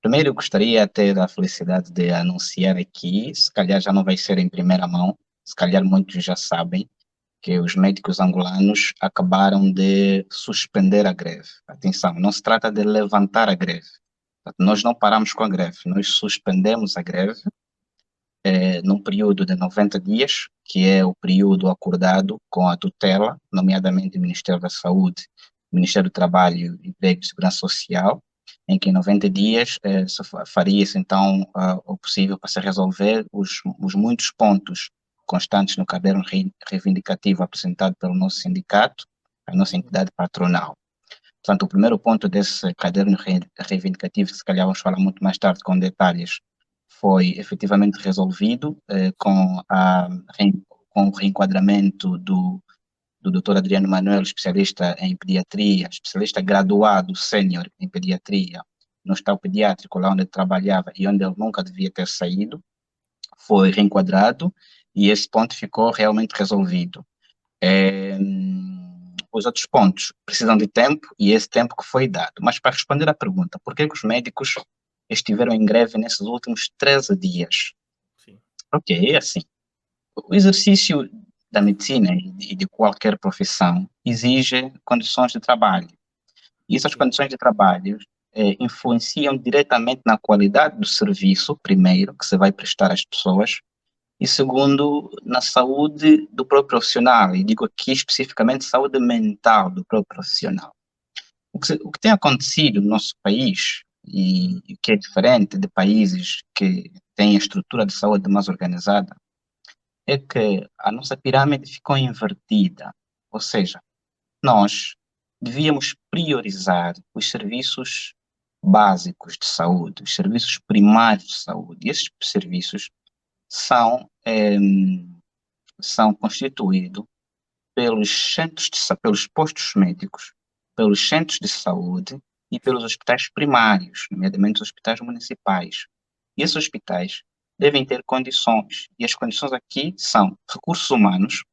Primeiro, eu gostaria de ter a felicidade de anunciar aqui, se calhar já não vai ser em primeira mão, se calhar muitos já sabem, que os médicos angolanos acabaram de suspender a greve. Atenção, não se trata de levantar a greve. Nós não paramos com a greve, nós suspendemos a greve num período de 90 dias, que é o período acordado com a tutela, nomeadamente o Ministério da Saúde, o Ministério do Trabalho, Emprego e Segurança Social, em que em 90 dias faria-se então o possível para se resolver os muitos pontos constantes no caderno reivindicativo apresentado pelo nosso sindicato, a nossa entidade patronal. Portanto, o primeiro ponto desse caderno reivindicativo, que se calhar vamos falar muito mais tarde com detalhes, foi efetivamente resolvido com o reenquadramento do Dr. Adriano Manuel, especialista em pediatria, especialista graduado sênior em pediatria, no hospital pediátrico, lá onde ele trabalhava e onde ele nunca devia ter saído, foi reenquadrado e esse ponto ficou realmente resolvido. Os outros pontos precisam de tempo e esse tempo que foi dado. Mas para responder à pergunta, por que os médicos estiveram em greve nesses últimos 13 dias? Sim. Ok, é assim. O exercício da medicina e de qualquer profissão exige condições de trabalho. E essas Sim. condições de trabalho influenciam diretamente na qualidade do serviço, primeiro, que você vai prestar às pessoas, e segundo, na saúde do próprio profissional, e digo aqui especificamente saúde mental do próprio profissional. O que tem acontecido no nosso país, e que é diferente de países que têm a estrutura de saúde mais organizada, é que a nossa pirâmide ficou invertida. Ou seja, nós devíamos priorizar os serviços básicos de saúde, os serviços primários de saúde. E esses serviços são, são constituídos pelos postos médicos, pelos centros de saúde e pelos hospitais primários, nomeadamente os hospitais municipais. E esses hospitais devem ter condições, e as condições aqui são recursos humanos,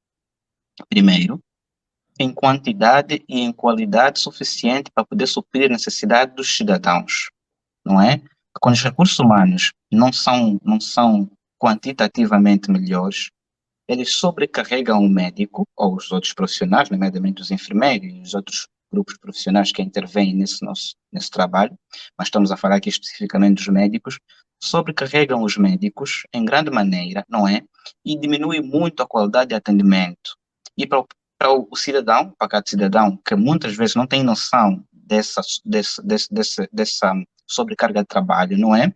primeiro, em quantidade e em qualidade suficiente para poder suprir a necessidade dos cidadãos, não é? Quando os recursos humanos não são quantitativamente melhores, eles sobrecarregam o médico ou os outros profissionais, nomeadamente os enfermeiros e os outros grupos profissionais que intervêm nesse trabalho, mas estamos a falar aqui especificamente dos médicos, sobrecarregam os médicos em grande maneira, não é? E diminui muito a qualidade de atendimento. E para o cidadão, para cada cidadão, que muitas vezes não tem noção dessa sobrecarga de trabalho, não é?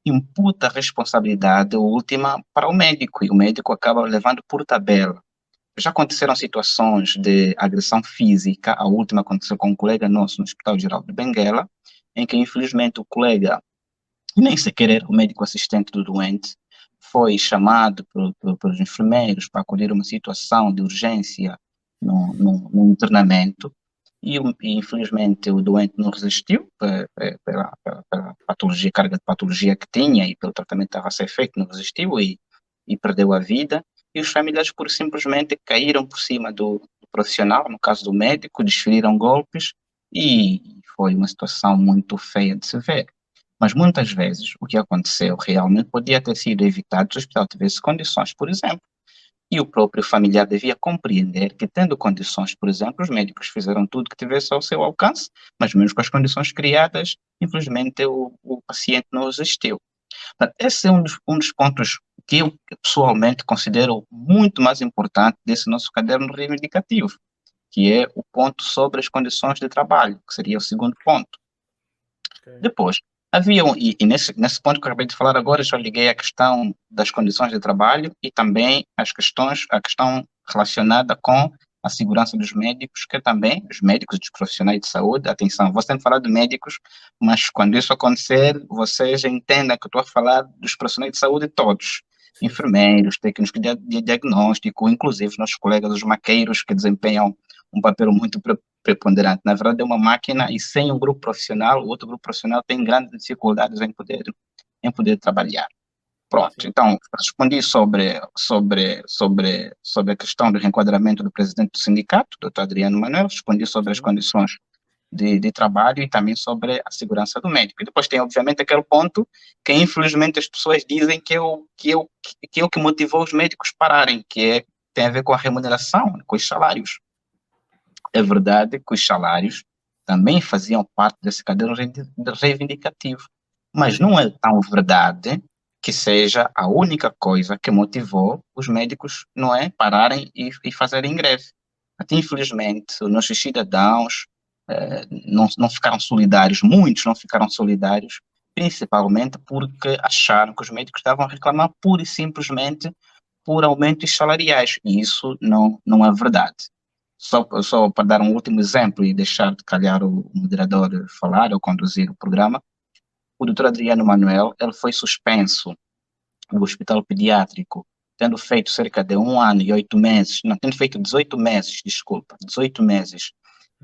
Imputa a responsabilidade última para o médico, e o médico acaba levando por tabela. Já aconteceram situações de agressão física, a última aconteceu com um colega nosso no Hospital Geral de Benguela, em que infelizmente o colega, nem sequer era o médico assistente do doente, foi chamado pelos enfermeiros para acolher uma situação de urgência no internamento, e infelizmente o doente não resistiu pela patologia, carga de patologia que tinha e pelo tratamento que estava a ser feito, não resistiu e perdeu a vida. E os familiares, por simplesmente, caíram por cima do profissional, no caso do médico, desferiram golpes e foi uma situação muito feia de se ver. Mas muitas vezes o que aconteceu realmente podia ter sido evitado se o hospital tivesse condições, por exemplo. E o próprio familiar devia compreender que, tendo condições, por exemplo, os médicos fizeram tudo que tivesse ao seu alcance, mas mesmo com as condições criadas, infelizmente o paciente não resistiu. Portanto, esse é um dos pontos que eu pessoalmente considero muito mais importante desse nosso caderno reivindicativo, que é o ponto sobre as condições de trabalho, que seria o segundo ponto. Ok. Depois, e nesse ponto que eu acabei de falar agora, já liguei a questão das condições de trabalho e também a questão relacionada com a segurança dos médicos, que também, os médicos e os profissionais de saúde, atenção, vou sempre falar de médicos, mas quando isso acontecer, vocês entendam que eu estou a falar dos profissionais de saúde todos, Sim, sim. enfermeiros, técnicos de diagnóstico, inclusive os nossos colegas, os maqueiros, que desempenham um papel muito preponderante. Na verdade, é uma máquina e sem um grupo profissional, o outro grupo profissional tem grandes dificuldades em poder trabalhar. Pronto, Sim. então, respondi sobre a questão do reenquadramento do presidente do sindicato, Dr. Adriano Manuel, respondi sobre as Sim. condições de trabalho e também sobre a segurança do médico. E depois tem, obviamente, aquele ponto que, infelizmente, as pessoas dizem que é o que motivou os médicos a pararem, tem a ver com a remuneração, com os salários. É verdade que os salários também faziam parte desse caderno reivindicativo, mas não é tão verdade que seja a única coisa que motivou os médicos, não é, pararem e fazerem greve. Até infelizmente, os nossos cidadãos não ficaram solidários, muitos não ficaram solidários, principalmente porque acharam que os médicos estavam a reclamar pura e simplesmente por aumentos salariais, e isso não é verdade. Só para dar um último exemplo e deixar de calhar o moderador falar ou conduzir o programa, o doutor Adriano Manuel, ele foi suspenso do hospital pediátrico, tendo feito cerca de 1 ano e 8 meses, não, tendo feito 18 meses, desculpa, 18 meses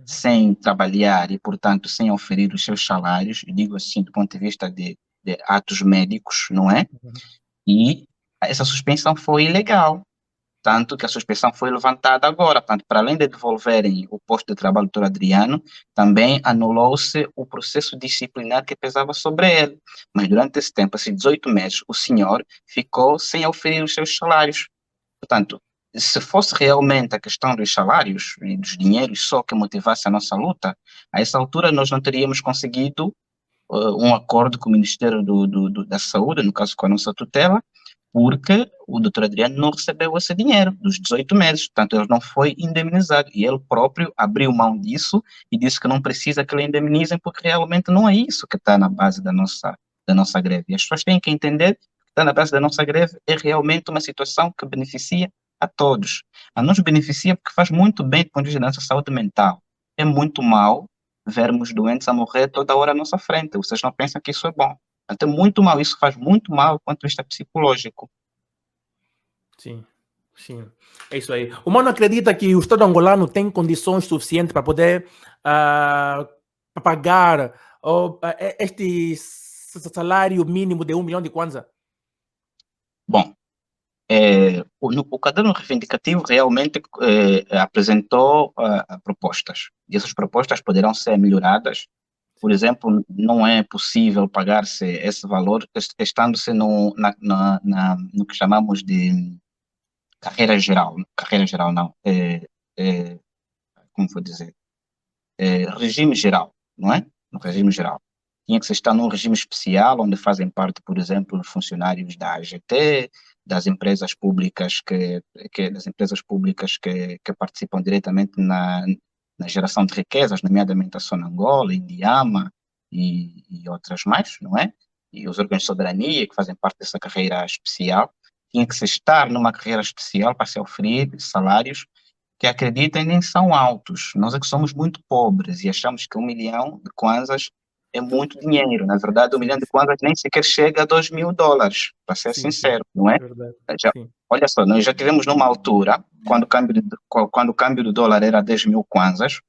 sem trabalhar e, portanto, sem oferir os seus salários, digo assim, do ponto de vista de atos médicos, não é? E essa suspensão foi ilegal, tanto que a suspensão foi levantada agora. Portanto, para além de devolverem o posto de trabalho do doutor Adriano, também anulou-se o processo disciplinar que pesava sobre ele. Mas durante esse tempo, esses 18 meses, o senhor ficou sem oferir os seus salários. Portanto, se fosse realmente a questão dos salários e dos dinheiros só que motivasse a nossa luta, a essa altura nós não teríamos conseguido um acordo com o Ministério da Saúde, no caso com a nossa tutela, porque o doutor Adriano não recebeu esse dinheiro dos 18 meses, portanto ele não foi indemnizado, e ele próprio abriu mão disso e disse que não precisa que ele indemnizem, porque realmente não é isso que está na base da nossa greve. E as pessoas têm que entender que está na base da nossa greve é realmente uma situação que beneficia a todos. A nos beneficia porque faz muito bem do ponto de vista da nossa saúde mental. É muito mal vermos doentes a morrer toda hora à nossa frente. Vocês não pensam que isso é bom. Então, é muito mal, isso faz muito mal do ponto de vista psicológico. Sim, sim, é isso aí. O Mano acredita que o Estado angolano tem condições suficientes para poder pagar este salário mínimo de 1 milhão de kwanza? Bom, o caderno reivindicativo realmente apresentou propostas, e essas propostas poderão ser melhoradas. Por exemplo, não é possível pagar-se esse valor estando-se no que chamamos de carreira geral não, como vou dizer, regime geral, não é? No regime geral. Tinha que se estar num regime especial, onde fazem parte, por exemplo, funcionários da AGT, das empresas públicas que participam diretamente na geração de riquezas, nomeadamente a Sonangol, Indiama e outras mais, não é? E os órgãos de soberania que fazem parte dessa carreira especial. Tinha que se estar numa carreira especial para se oferir salários que acreditem nem são altos. Nós é que somos muito pobres e achamos que 1 milhão de kwanzas é muito dinheiro. Na verdade, 1 milhão de kwanzas nem sequer chega a $2.000, para ser Sim, sim, sincero, não é? verdade. Sim. Olha só, nós já tivemos numa altura, quando o câmbio do dólar era 10.000 kwanzas,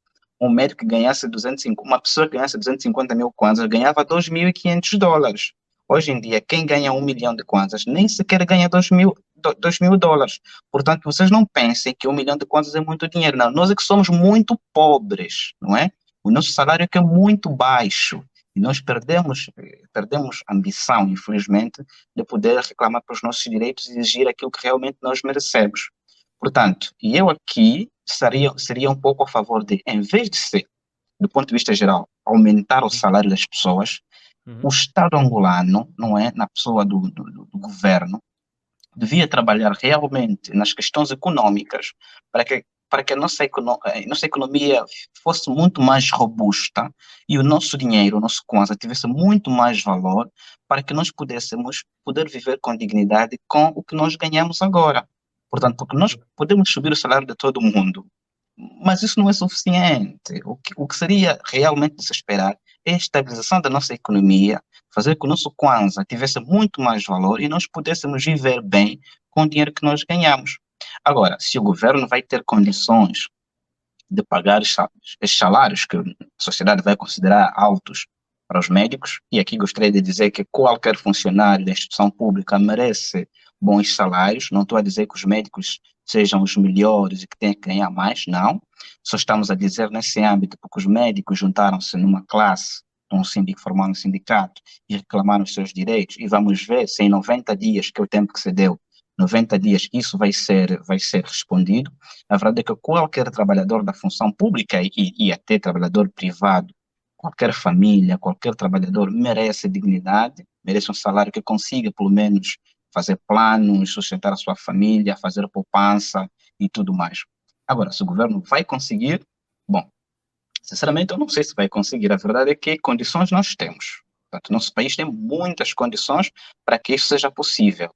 um médico que ganhasse 250, uma pessoa que ganhasse 250 mil kwanzas ganhava $2.500. Hoje em dia, quem ganha 1 milhão de kwanzas nem sequer ganha $2.000. Portanto, vocês não pensem que 1 milhão de kwanzas é muito dinheiro. Não, nós é que somos muito pobres, não é? O nosso salário é que é muito baixo. E nós perdemos ambição, infelizmente, de poder reclamar pelos nossos direitos e exigir aquilo que realmente nós merecemos. Portanto, e eu aqui seria um pouco a favor de, em vez de ser, do ponto de vista geral, aumentar o salário das pessoas, o Estado angolano, não é, na pessoa do governo, devia trabalhar realmente nas questões econômicas para que a nossa economia fosse muito mais robusta e o nosso dinheiro, o nosso kwanza, tivesse muito mais valor para que nós pudéssemos viver com dignidade com o que nós ganhamos agora. Portanto, porque nós podemos subir o salário de todo mundo, mas isso não é suficiente. O que seria realmente de se esperar é a estabilização da nossa economia, fazer com que o nosso kwanza tivesse muito mais valor e nós pudéssemos viver bem com o dinheiro que nós ganhamos. Agora, se o governo vai ter condições de pagar os salários que a sociedade vai considerar altos para os médicos, e aqui gostaria de dizer que qualquer funcionário da instituição pública merece bons salários, não estou a dizer que os médicos sejam os melhores e que têm que ganhar mais, não. Só estamos a dizer nesse âmbito porque os médicos juntaram-se numa classe, formaram um sindicato e reclamaram os seus direitos, e vamos ver se em 90 dias, que é o tempo que se deu, 90 dias, isso vai ser respondido. A verdade é que qualquer trabalhador da função pública e até trabalhador privado, qualquer família, qualquer trabalhador merece dignidade, merece um salário que consiga, pelo menos, fazer planos, sustentar a sua família, fazer poupança e tudo mais. Agora, se o governo vai conseguir, bom, sinceramente eu não sei se vai conseguir. A verdade é que condições nós temos. Portanto, nosso país tem muitas condições para que isso seja possível.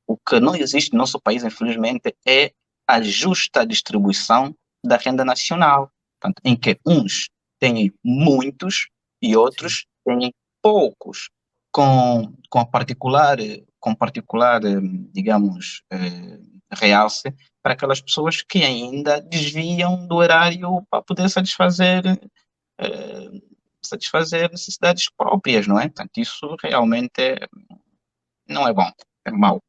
O que não existe no nosso país, infelizmente, é a justa distribuição da renda nacional. Portanto, em que uns têm muitos e Sim. outros têm poucos, com particular, digamos, realce para aquelas pessoas que ainda desviam do horário para poder eh, satisfazer necessidades próprias, não é? Portanto, isso realmente não é bom, é mau.